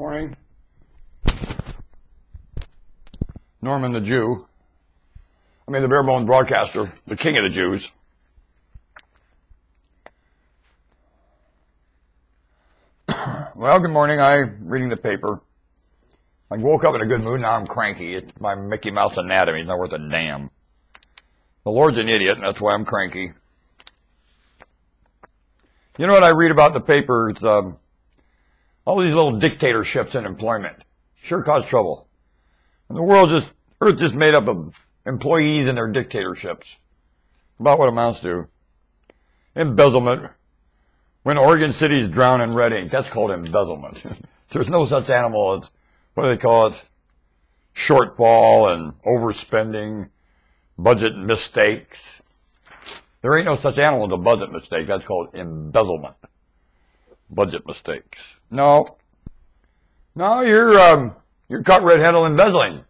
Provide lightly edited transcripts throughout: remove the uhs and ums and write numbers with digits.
Morning. Norman the Jew. The bare-bones broadcaster, the king of the Jews. Well, good morning. I'm reading the paper. I woke up in a good mood. Now I'm cranky. It's my Mickey Mouse anatomy. It's not worth a damn. The Lord's an idiot, and that's why I'm cranky. You know what I read about in the paper? It's all these little dictatorships in employment. Sure cause trouble. And the earth just made up of employees and their dictatorships. About what it amounts to. Embezzlement. When Oregon City's drowned in red ink, that's called embezzlement. There's no such animal as, what do they call it? Shortfall and overspending, budget mistakes. There ain't no such animal as a budget mistake. That's called embezzlement. Budget mistakes. No, you're caught red-handed embezzling.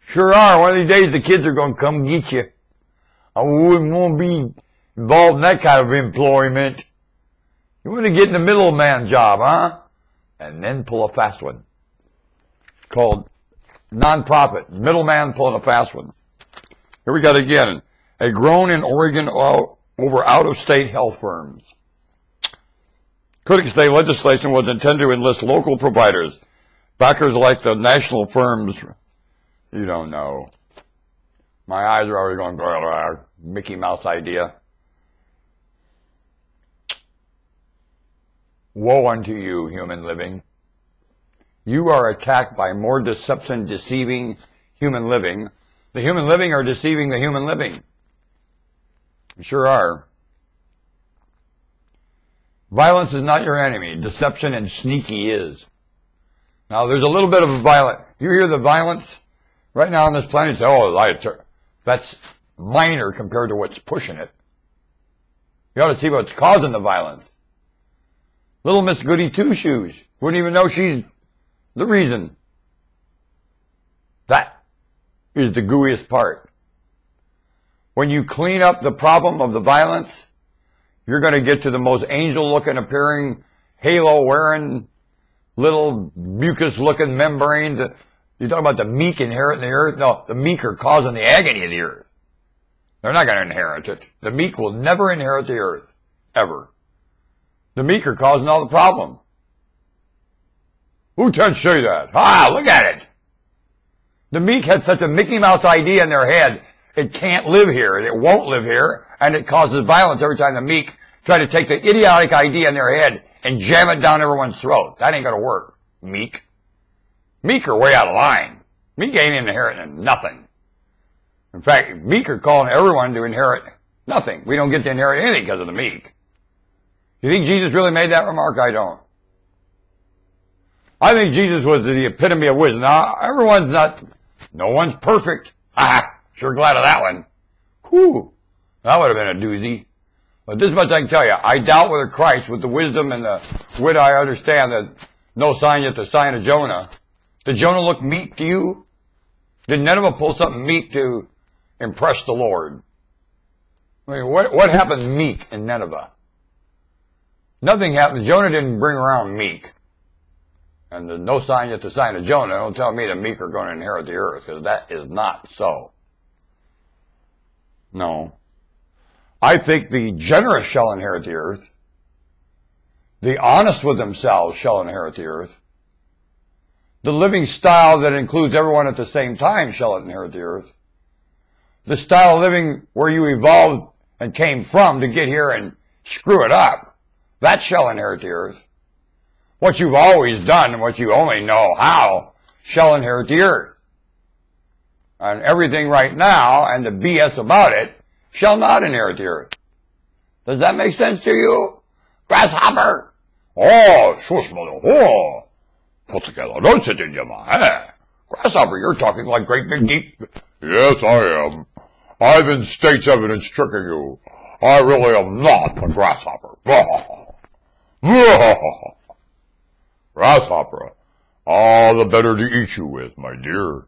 Sure are. One of these days the kids are going to come get you. I wouldn't want to be involved in that kind of employment. You want to get in the middleman job, huh? And then pull a fast one. Called nonprofit. Middleman pulling a fast one. Here we got again. A groan in Oregon over out-of-state health firms. Critics say legislation was intended to enlist local providers. Backers like the national firms. You don't know. My eyes are already going, Mickey Mouse idea. Woe unto you, human living. You are attacked by more deception, deceiving human living. The human living are deceiving the human living. You sure are. Violence is not your enemy. Deception and sneaky is. Now, there's a little bit of violence. You hear the violence right now on this planet, you say, oh, that's minor compared to what's pushing it. You ought to see what's causing the violence. Little Miss Goody Two-Shoes wouldn't even know she's the reason. That is the gooeyest part. When you clean up the problem of the violence, you're going to get to the most angel-looking appearing, halo-wearing, little mucus-looking membranes. You're talking about the meek inheriting the earth? No, the meek are causing the agony of the earth. They're not going to inherit it. The meek will never inherit the earth. Ever. The meek are causing all the problem. Who tends to say that? Look at it. The meek had such a Mickey Mouse idea in their head, it can't live here, and it won't live here, and it causes violence every time the meek try to take the idiotic idea in their head and jam it down everyone's throat. That ain't going to work, meek. Meek are way out of line. Meek ain't inheriting nothing. In fact, meek are calling everyone to inherit nothing. We don't get to inherit anything because of the meek. You think Jesus really made that remark? I don't. I think Jesus was the epitome of wisdom. Now, no one's perfect. Sure glad of that one. Whew. That would have been a doozy. But this much I can tell you. I doubt whether Christ, with the wisdom and the wit I understand, that no sign yet the sign of Jonah. Did Jonah look meek to you? Did Nineveh pull something meek to impress the Lord? What happened meek in Nineveh? Nothing happened. Jonah didn't bring around meek. And the no sign yet the sign of Jonah. Don't tell me the meek are going to inherit the earth, because that is not so. No. I think the generous shall inherit the earth. The honest with themselves shall inherit the earth. The living style that includes everyone at the same time shall inherit the earth. The style of living where you evolved and came from to get here and screw it up, that shall inherit the earth. What you've always done and what you only know how shall inherit the earth. And everything right now and the BS about it shall not inherit the earth. Does that make sense to you? Grasshopper! Shush, mother. Put together. Don't sit in your mind. Grasshopper, you're talking like great big deep. Yes, I am. I've in state's evidence tricking you. I really am not a grasshopper. Grasshopper. The better to eat you with, my dear.